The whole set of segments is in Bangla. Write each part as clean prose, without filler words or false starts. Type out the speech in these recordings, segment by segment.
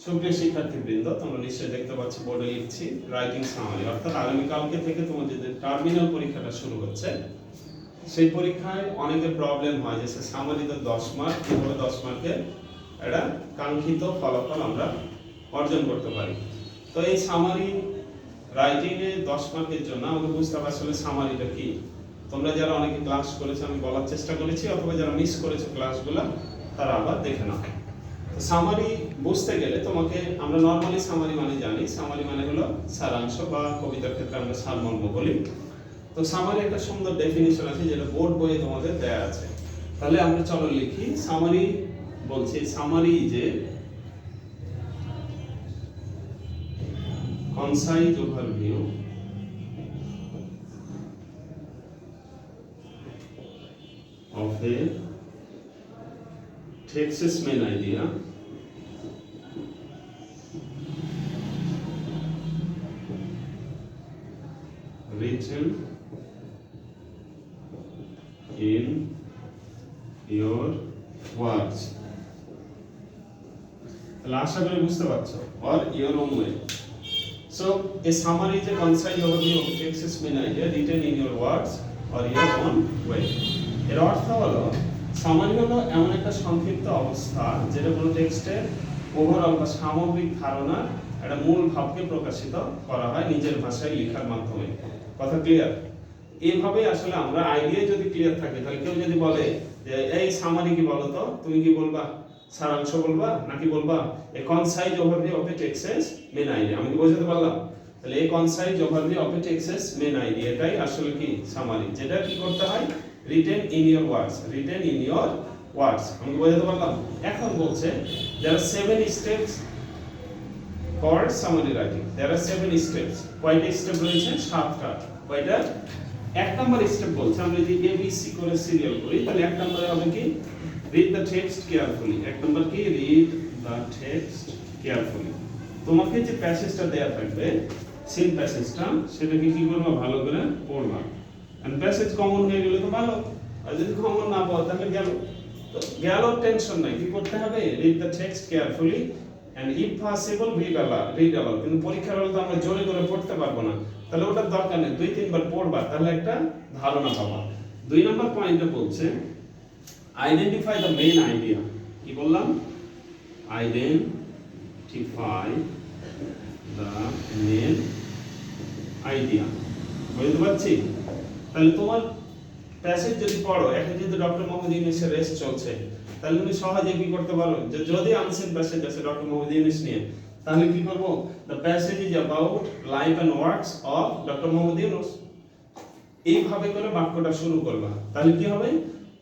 সুপ্রিয় শিক্ষার্থীবৃন্দ, তোমরা নিশ্চয়ই দেখতে পাচ্ছ বোর্ডে লিখছি রাইটিং সামারি, অর্থাৎ আগামীকালকে থেকে তোমাদের যে টার্মিনাল পরীক্ষাটা শুরু হচ্ছে সেই পরীক্ষায় অনেকের প্রবলেম হয় যে সামারিতে 10 মার্ক, কিভাবে 10 মার্কের একটা কাঙ্ক্ষিত ফলাফল আমরা অর্জন করতে পারি। তো এই সামারি রাইটিংয়ে 10 মার্কের জন্য আমাকে বুঝতে হবে আসলে সামারিটা কি। তোমরা যারা অনেকে ক্লাস করেছো আমি বলার চেষ্টা করেছি, অথবা যারা মিস করেছো ক্লাসগুলো তারা আবার দেখে নাও। সামারি বুঝতে গেলে তোমাকে, আমরা নরমালি সামারি মানে জানি, সামারি মানে হলো সারাংশ, বা কবিতার ক্ষেত্রে আমরা সারমর্ম বলি। তো সামারি একটা সুন্দর ডেফিনিশন আছে যেটা বোর্ড বইয়ে তোমাদের দেয়া আছে। তাহলে আমরা চলো লিখি। সামারি বলছি, সামারি যে concise overview of a text's main idea written in your words. তাহলে আশা করি বুঝতে পারছো, or your own way. So a summary is a concise overview of a text's main idea written in your words or your own way. এর অর্থ হলো সামারি হলো এমন একটা সংক্ষিপ্ত অবস্থা যেটা কোনো টেক্সটের ওভারঅল বা সামগ্রিক ধারণার একটা মূল ভাবকে প্রকাশিত করা হয় নিজের ভাষায় লেখার মাধ্যমে। কথা ক্লিয়ার? এইভাবে আসলে আমরা আইডিয়া যদি ক্লিয়ার থাকে, তাহলে কেউ যদি বলে যে এই সামারি কি বলো তো, তুমি কি বলবা? সারাংশ বলবা নাকি বলবা a concise overview of a text's main idea? আমি কি বোঝাতে পারলাম? তাহলে এই concise overview of a text's main idea, এটাই আসলে কি সামারি, যেটা কি করতে হয় written in your words, written in your words. আমি কি বোঝাতে পারলাম? এখন বলছে there are 7 steps for summary writing. There are 7 steps. কয়টা স্টেপ রয়েছে? 7টা। কয়টা? এক নাম্বার স্টেপ বলছে আমরা যদি ABC করে সিরিয়াল করি তাহলে এক নম্বরে হবে কি read the text carefully. এক নম্বর কি read the text carefully. তোমাকে যে প্যাসেজটা দেয়া থাকবে সেই প্যাসেজটা সেটাকে কি করবা? ভালো করে পড়বা। এন্ড প্যাসেজ কমন হয়ে গেলে তো ভালো, আর যদি কমন না পাও তাহলে গেল। তো গেল, টেনশন নাই, কি করতে হবে? read the text carefully and if possible read aloud. কিন্তু পরীক্ষার হলে তো আমরা জোরে করে পড়তে পারবো না, তাহলে ওটার দরকার নেই, 2-3 বার পড়বা, তাহলে একটা ধারণা পাবা। 2 নম্বর পয়েন্টে বলছে আইডেন্টিফাই দ্য মেইন আইডিয়া। কি বললাম? Identify the main idea. বুঝতে পারছি? তাহলে তোমার প্যাসেজ যদি পড়ো, এখন যেহেতু ডক্টর মোহাম্মদ ইউনূসের রেস চলছে, তাহলে তুমি সহজে কি করতে পারো যে যদি আনসিন প্যাসেজ আছে ডক্টর মোহাম্মদ ইউনূস নিয়ে, তাহলে কি করব? The passage is about life and works of doctor Muhammad Yunus. এইভাবে করে বাক্যটা শুরু করবা, তাহলে কি হবে?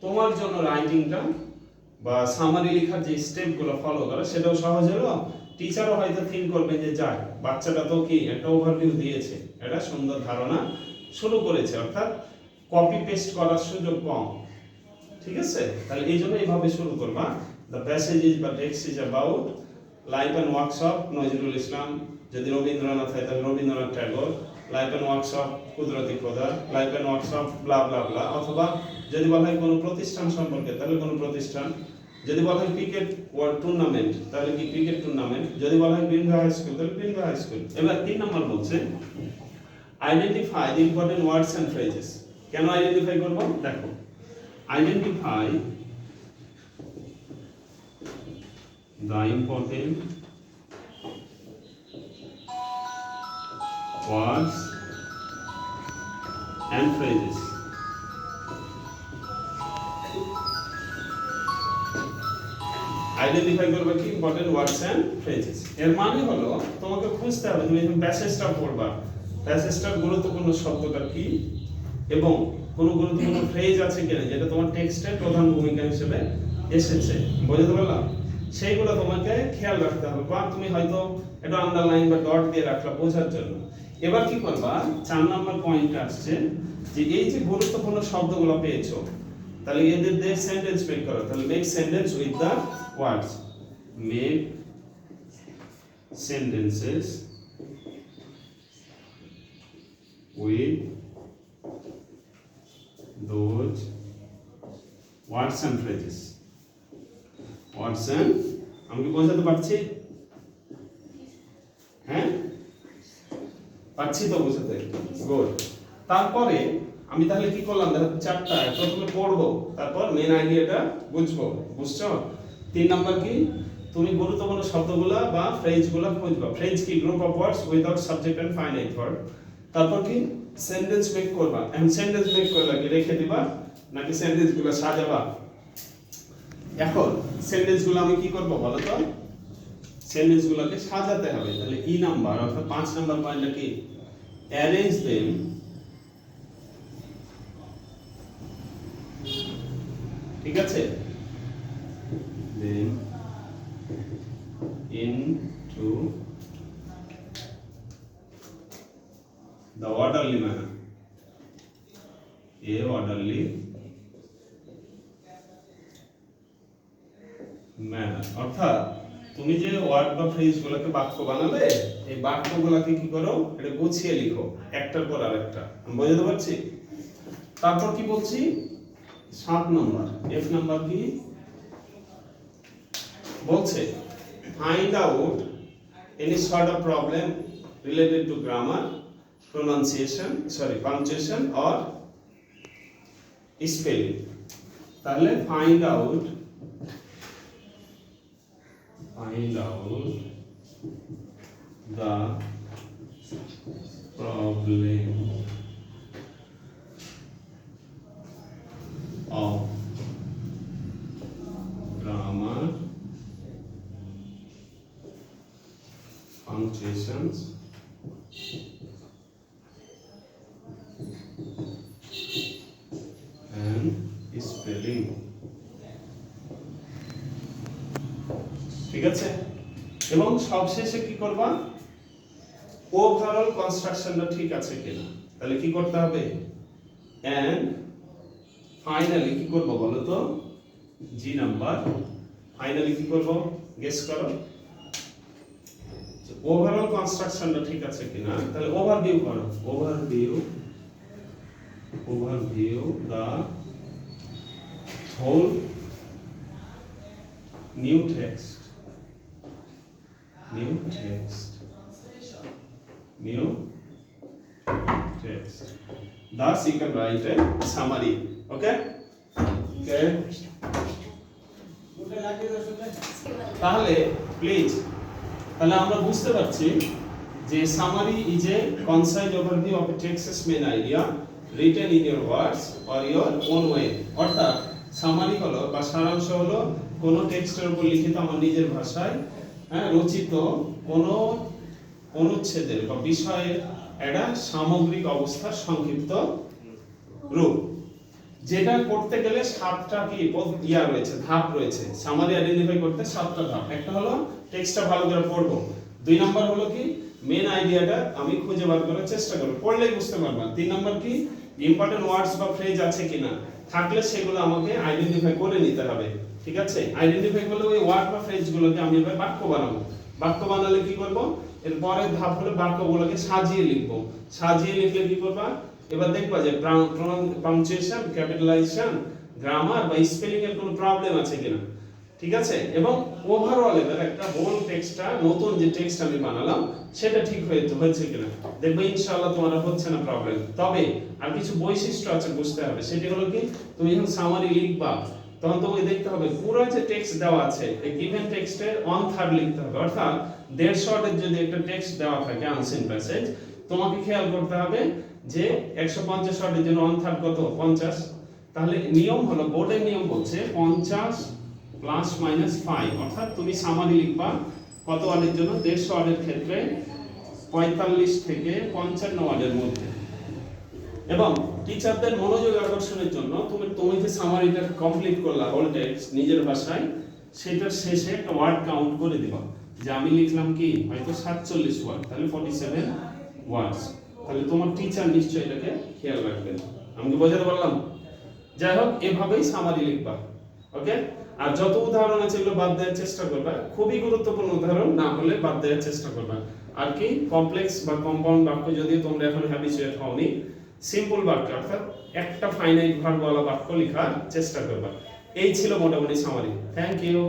তোমার জন্য রাইটিংটা বা সামারি লেখার যে স্টেপগুলো ফলো করা সেটাও সহজ হলো। টিচারও হয়তো থিঙ্ক করবে যে যাক, বাচ্চাটা তো কি একটা ওভারভিউ দিয়েছে, একটা সুন্দর ধারণা শুরু করেছে, অর্থাৎ কপি পেস্ট করার সুযোগ কম। ঠিক আছে? তাহলে এই জন্য এইভাবে শুরু করবা। দ্য প্যাসেজ ইজ বা text is about life and works of Nazrul Islam, যদি রবীন্দ্রনাথ হয় তাহলে Rabindranath Tagore, life and works of Qudrat-i-Khuda, life and works of blah blah blah. অথবা যদি বলা হয় কোনো প্রতিষ্ঠান সম্পর্কে তাহলে কোনো প্রতিষ্ঠান, যদি বলা হয় ক্রিকেট ওয়ার্ল্ড টুর্নামেন্ট তাহলে কি ক্রিকেট টুর্নামেন্ট, যদি বলা হয় বীরভূম হাই স্কুল তাহলে বীরভূম হাই স্কুল। এবার 3 নম্বর বলছে identify the important words and phrases. কেন আইডেন্টিফাই করব? দেখো, identify the important words and phrases. Identify করবে কি ইম্পর্টেন্ট ওয়ার্ডস এন্ড ফ্রেজেস। এর মানে হলো তোমাকে খুঁজতে হবে, তুমি যখন প্যাসেজটা পড়বা প্যাসেজটার গুরুত্বপূর্ণ শব্দটা কি এবং কোনো গুরুত্বপূর্ণ ফ্রেজ আছে কিনা যেটা তোমার টেক্সটের প্রধান ভূমিকা হিসেবে এসেছে। বুঝতে পারলাম? সেইগুলো তোমাকে খেয়াল রাখতে হবে, বা তুমি হয়তো একটা আন্ডারলাইন বা ডট দিয়ে রাখলা বোঝার জন্য। এবার কি করবা? 4 নম্বর পয়েন্ট আসছে যে এই যে গুরুত্বপূর্ণ শব্দগুলো পেয়েছো, তাহলে এদের দিয়ে সেন্টেন্স মেক করো। তাহলে make sentence with the words, make sentences with those words and phrases. Words and, আমি কি বোঝাতে পারছি? পাচ্ছি তো বুঝতে? গুড। তারপরে আমি তাহলে কি করলাম, দেখো চারটা প্রথমে পড়বো, তারপর মেন আইডিয়াটা বুঝবো, বুঝছো? 3 নাম্বার কি, তুমি গুরুত্বপূর্ণ শব্দগুলা বা ফ্রেজগুলা খুঁজবা। ফ্রেজ কি, group of words without subject and finite verb. তারপর কি, সেন্টেন্স মেক করবা। এন্ড সেন্টেন্স মেক করলে কি রেখে দিবা নাকি সেন্টেন্সগুলো সাজাবা? এখন সেন্টেন্সগুলো আমি কি করব বলো তো, সেন্টেন্সগুলোকে সাজাতে হবে। তাহলে ই নাম্বার অর্থাৎ 5 নাম্বার পয়েন্টটা কি, অ্যারেঞ্জ দেম ঠিক আছে, দেন into the orderly manner, a orderly manner। অর্থাৎ তুমি যে ওয়ার্ড বা ফ্রেজগুলোকে বাক্য বানাবে, এই বাক্যগুলোকে কি করো, এটা গুছিয়ে লিখো একটার পর আরেকটা। আমি বোঝাতে পারছি? তারপর কি বলছি, 7 নম্বর এফ নাম্বার কি বলছে, find out any sort of problem related to grammar, punctuation or spelling। তাহলে find out the problem of grammar, punctuations and spelling। ঠিক আছে? এবং সবশেষে কি করবা, ওভারঅল কনস্ট্রাকশনটা ঠিক আছে কিনা। তাহলে কি করতে হবে, এন্ড ফাইনালি কি করব বলো তো, জি নাম্বার ফাইনালি কি করব, গেস করো। ওভারঅল কনস্ট্রাকশনটা ঠিক আছে কিনা, তাহলে ওভারভিউ করো। Overview the whole new text thus you can write a summary। okay তাহলে প্লিজ, তাহলে আমরা বুঝতে পারছি যে summary is a concise overview of a text's main idea written in your words or your own way. অর্থাৎ সামারি হলো বা সারাংশ হলো কোন টেক্সটের উপর লিখিত আমার নিজের ভাষায় রচিত কোন অনুচ্ছেদের বা বিষয়ের একটা সামগ্রিক অবস্থার সংক্ষিপ্ত রূপ। যেটা করতে গেলে 7টা কি রয়েছে, ধাপ রয়েছে। সামারি আইডেন্টিফাই করতে 7টা ধাপ। একটা হলো টেক্সটটা ভালো করে পড়বো, 2 নাম্বার হলো কি মেন আইডিয়াটা আমি খুঁজে বার করার চেষ্টা করব, পড়লেই বুঝতে পারবা। 3 নাম্বার কি ইম্পর্টেন্ট ওয়ার্ডস বা ফ্রেজ আছে কিনা, থাকলে সেগুলো আমাকে আইডেন্টিফাই করে নিতে হবে। ঠিক আছে? আইডেন্টিফাই করলে ওই ওয়ার্ড বা ফ্রেজগুলোকে আমি এবার বাক্য বানাবো। বাক্য বানালে কি করব, এর পরের ধাপ হলো বাক্যগুলোকে সাজিয়ে লিখবো। সাজিয়ে লিখলে কি করবা, এবার দেখবা যে পাংচুয়েশন, ক্যাপিটালাইজেশন, গ্রামার বা স্পেলিং এর কোনো প্রবলেম আছে কিনা। ঠিক আছে? এবং ওভারঅল এবার একটা হোল টেক্সটটা, নতুন যে টেক্সট আমি বানালাম সেটা ঠিক হয়েছে কিনা দেখবে, ইনশাআল্লাহ তোমার হচ্ছে না প্রবলেম। তবে আর কিছু বৈশিষ্ট্য আছে বুঝতে হবে, সেটি হলো কি, তুমি যখন সামারি লিখবা তখন তোমাকে দেখতে হবে পুরো যে টেক্সট দেওয়া আছে এই গিভেন টেক্সটের 1/3 লিখতে হবে। অর্থাৎ 1.5 শর্টের যদি একটা টেক্সট দেওয়া থাকে আনসিন প্যাসেজ, তোমাকে খেয়াল করতে হবে যে 150 শর্টের জন্য 1/3 কত, 50। তাহলে নিয়ম হলো, বোর্ডের নিয়ম বলছে 50 ± 5। অর্থাৎ তুমি সামারি লিখবা কত ওয়ার্ডের জন্য, 150 ওয়ার্ডের ক্ষেত্রে 45 থেকে 55 ওয়ার্ডের মধ্যে। এবং টিচারদের মনোযোগ আকর্ষণের জন্য তুমি যে সামারিটা কমপ্লিট করলা হোল টেক্সট নিজের ভাষায়, সেটার শেষে একটা ওয়ার্ড কাউন্ট করে দিবা যে আমি লিখলাম কি হয়তো 47 ওয়ার্ড, তাহলে 47 ওয়ার্ডস। তাহলে তোমার টিচার নিশ্চয়ই এটাকে খেয়াল রাখবেন। আমি কি বোঝাতে পারলাম? যাই হোক, এভাবেই সামারি লিখবা। ওকে? আর যত উদাহরণ আছে এগুলো বাদ দেওয়ার চেষ্টা করবা, খুবই গুরুত্বপূর্ণ উদাহরণ না হলে বাদ দেওয়ার চেষ্টা করবা। আর কি কমপ্লেক্স বা কম্পাউন্ড বাক্য যদিও তোমরা এখন হ্যাবিচুয়েট হওনি, সিম্পল বাক্য অর্থাৎ একটা ফাইনাইট ভার্ব ওয়ালা বাক্য লেখার চেষ্টা করবা। এই ছিল মোটামুটি সামারি। Thank you.